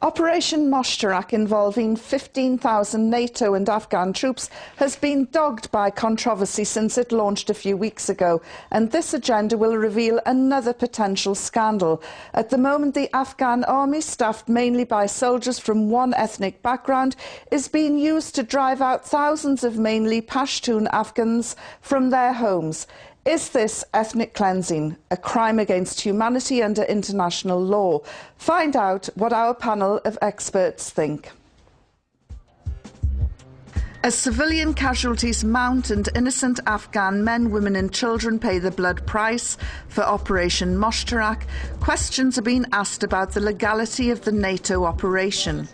Operation Moshtarak, involving 15,000 NATO and Afghan troops, has been dogged by controversy since it launched a few weeks ago, and this agenda will reveal another potential scandal. At the moment, the Afghan army, staffed mainly by soldiers from one ethnic background, is being used to drive out thousands of mainly Pashtun Afghans from their homes. Is this ethnic cleansing, a crime against humanity under international law? Find out what our panel of experts think. As civilian casualties mount and innocent Afghan men, women and children pay the blood price for Operation Moshtarak, questions are being asked about the legality of the NATO operation.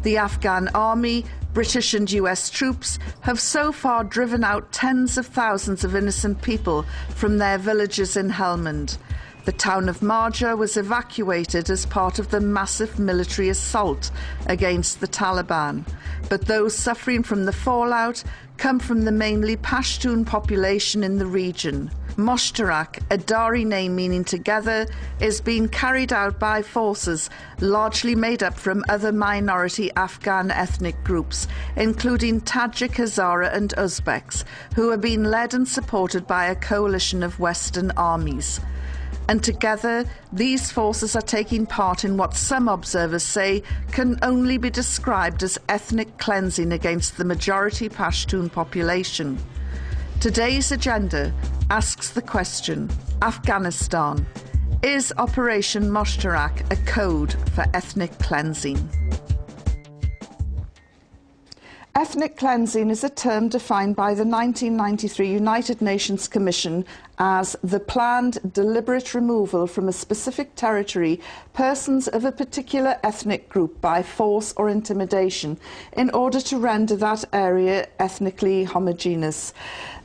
The Afghan army, British and US troops have so far driven out tens of thousands of innocent people from their villages in Helmand. The town of Marja was evacuated as part of the massive military assault against the Taliban. But those suffering from the fallout come from the mainly Pashtun population in the region. Moshtarak, a Dari name meaning together, is being carried out by forces largely made up from other minority Afghan ethnic groups, including Tajik, Hazara and Uzbeks, who are being led and supported by a coalition of Western armies. And together, these forces are taking part in what some observers say can only be described as ethnic cleansing against the majority Pashtun population. Today's agenda asks the question, Afghanistan, is Operation Moshtarak a code for ethnic cleansing? Ethnic cleansing is a term defined by the 1993 United Nations Commission as the planned, deliberate removal from a specific territory persons of a particular ethnic group by force or intimidation in order to render that area ethnically homogeneous.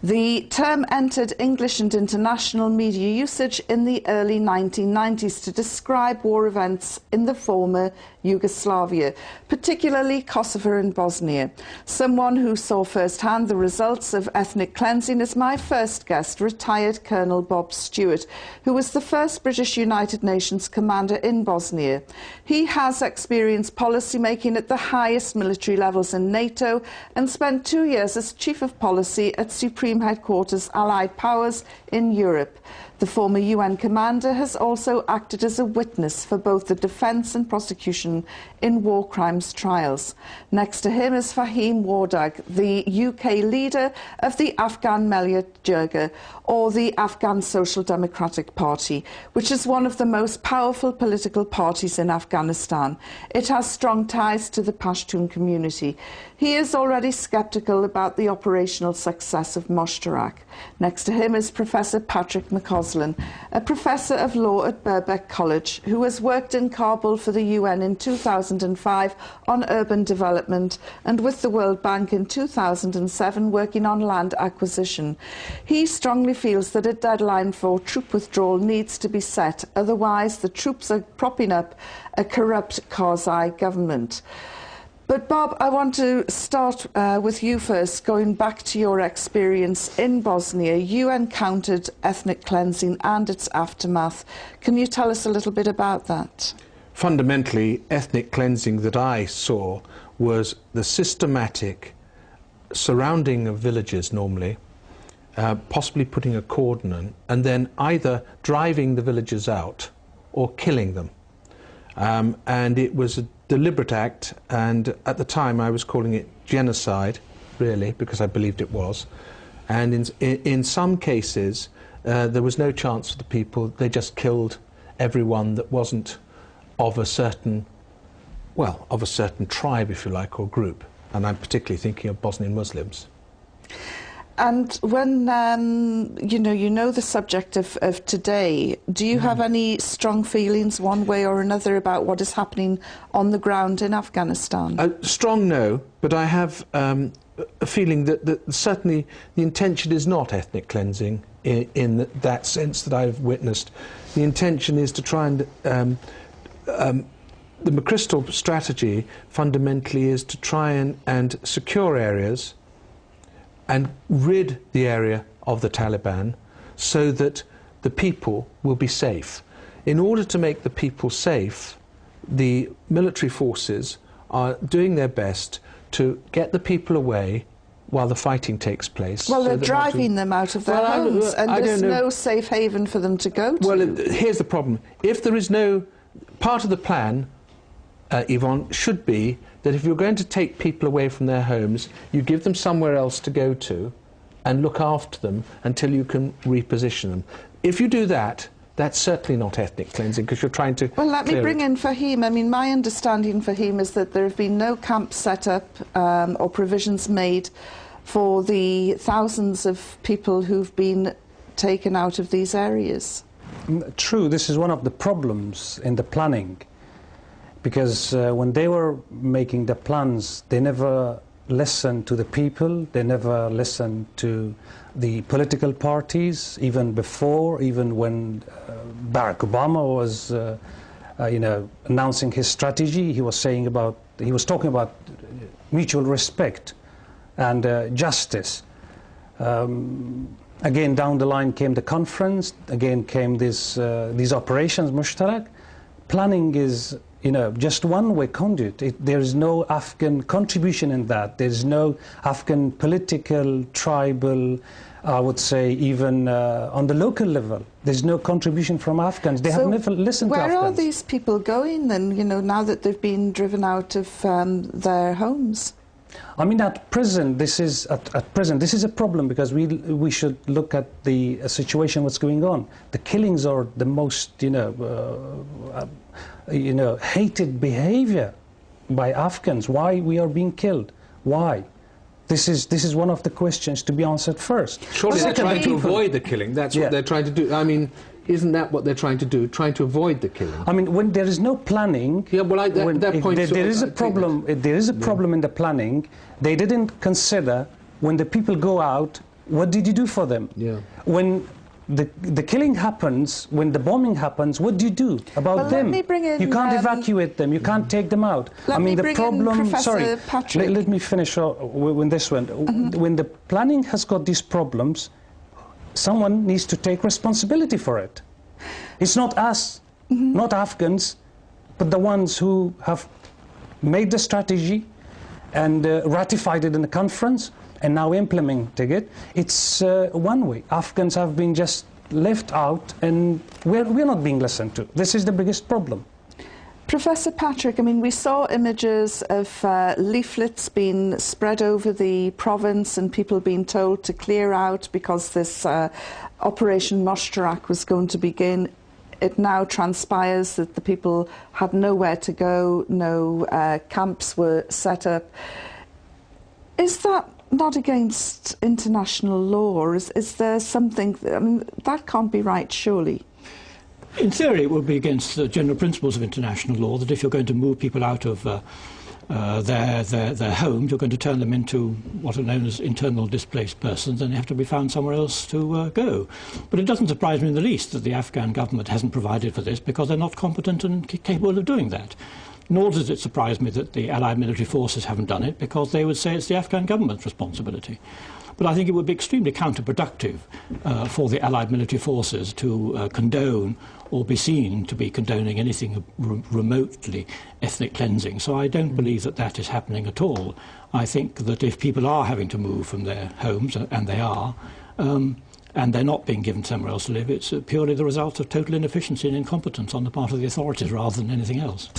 The term entered English and international media usage in the early 1990s to describe war events in the former Yugoslavia, particularly Kosovo and Bosnia. Someone who saw firsthand the results of ethnic cleansing is my first guest, retired Colonel Bob Stewart, who was the first British United Nations commander in Bosnia. He has experienced policy making at the highest military levels in NATO and spent 2 years as Chief of Policy at Supreme Headquarters Allied Powers in Europe. The former UN commander has also acted as a witness for both the defence and prosecution in war crimes trials. Next to him is Fahim Wardag, the UK leader of the Afghan Mellat Jirga, or the Afghan Social Democratic Party, which is one of the most powerful political parties in Afghanistan. It has strong ties to the Pashtun community. He is already sceptical about the operational success of Moshtarak. Next to him is Professor Patrick McCausland, a professor of law at Birkbeck College, who has worked in Kabul for the UN in 2005 on urban development and with the World Bank in 2007 working on land acquisition. He strongly feels that a deadline for troop withdrawal needs to be set, otherwise the troops are propping up a corrupt Karzai government. But Bob, I want to start with you first, going back to your experience in Bosnia. You encountered ethnic cleansing and its aftermath. Can you tell us a little bit about that? Fundamentally, ethnic cleansing that I saw was the systematic surrounding of villages normally, possibly putting a cordon on, and then either driving the villagers out or killing them. And it was a deliberate act, and at the time I was calling it genocide, really, because I believed it was. And in some cases, there was no chance for the people. They just killed everyone that wasn't of a certain, well, of a certain tribe, if you like, or group. And I'm particularly thinking of Bosnian Muslims. And when you know the subject of today, do you have any strong feelings one way or another about what is happening on the ground in Afghanistan? Strong, no, but I have a feeling that certainly the intention is not ethnic cleansing in that sense that I've witnessed. The intention is to try and the McChrystal strategy fundamentally is to try and secure areas and rid the area of the Taliban so that the people will be safe. In order to make the people safe, the military forces are doing their best to get the people away while the fighting takes place. Well, so they're that driving them out of their homes, and there's no safe haven for them to go to. Well, here's the problem. If there is no... Part of the plan, Yvonne, should be that if you're going to take people away from their homes, you give them somewhere else to go to and look after them until you can reposition them. If you do that, that's certainly not ethnic cleansing, because you're trying to... Well, let me bring in Fahim. I mean, my understanding, Fahim, is that there have been no camps set up or provisions made for the thousands of people who've been taken out of these areas. True, this is one of the problems in the planning, because when they were making the plans, they never listened to the people, they never listened to the political parties, even before, even when Barack Obama was, announcing his strategy. He was talking about mutual respect and justice. Again, down the line came the conference. Again came these operations, Mushtarak. Planning is, just one-way conduit. There is no Afghan contribution in that. There is no Afghan political, tribal, I would say, even on the local level. There's no contribution from Afghans. They have never listened to Afghans. Where are these people going then, now that they've been driven out of their homes? I mean, at present, this is a problem, because we should look at the situation, what's going on. The killings are the most, hated behavior by Afghans. Why we are being killed? Why? This is one of the questions to be answered first. Surely they're trying to avoid the killing. That's what they're trying to do. I mean, isn't that what they're trying to do? Trying to avoid the killing? I mean, when there is no planning, yeah, well, there is a problem. There is a problem in the planning. They didn't consider when the people go out, what did you do for them? Yeah. When the killing happens, when the bombing happens, what do you do about them? You can't evacuate them. You can't take them out. I mean, the problem. Sorry, let me finish with this one. When the planning has got these problems, someone needs to take responsibility for it. It's not us, not Afghans, but the ones who have made the strategy and ratified it in the conference and now implementing it. It's one way. Afghans have been just left out, and we're not being listened to. This is the biggest problem. Professor Patrick, I mean, we saw images of leaflets being spread over the province and people being told to clear out because this Operation Moshtarak was going to begin. It now transpires that the people had nowhere to go, no camps were set up. Is that not against international law? Is there something... I mean, that can't be right, surely. In theory, it would be against the general principles of international law that if you're going to move people out of their homes, you're going to turn them into what are known as internal displaced persons, and they have to be found somewhere else to go. But it doesn't surprise me in the least that the Afghan government hasn't provided for this, because they're not competent and capable of doing that. Nor does it surprise me that the Allied military forces haven't done it, because they would say it's the Afghan government's responsibility. But I think it would be extremely counterproductive for the Allied military forces to condone or be seen to be condoning anything remotely ethnic cleansing. So I don't believe that that is happening at all. I think that if people are having to move from their homes, and they are, and they're not being given somewhere else to live, it's purely the result of total inefficiency and incompetence on the part of the authorities rather than anything else.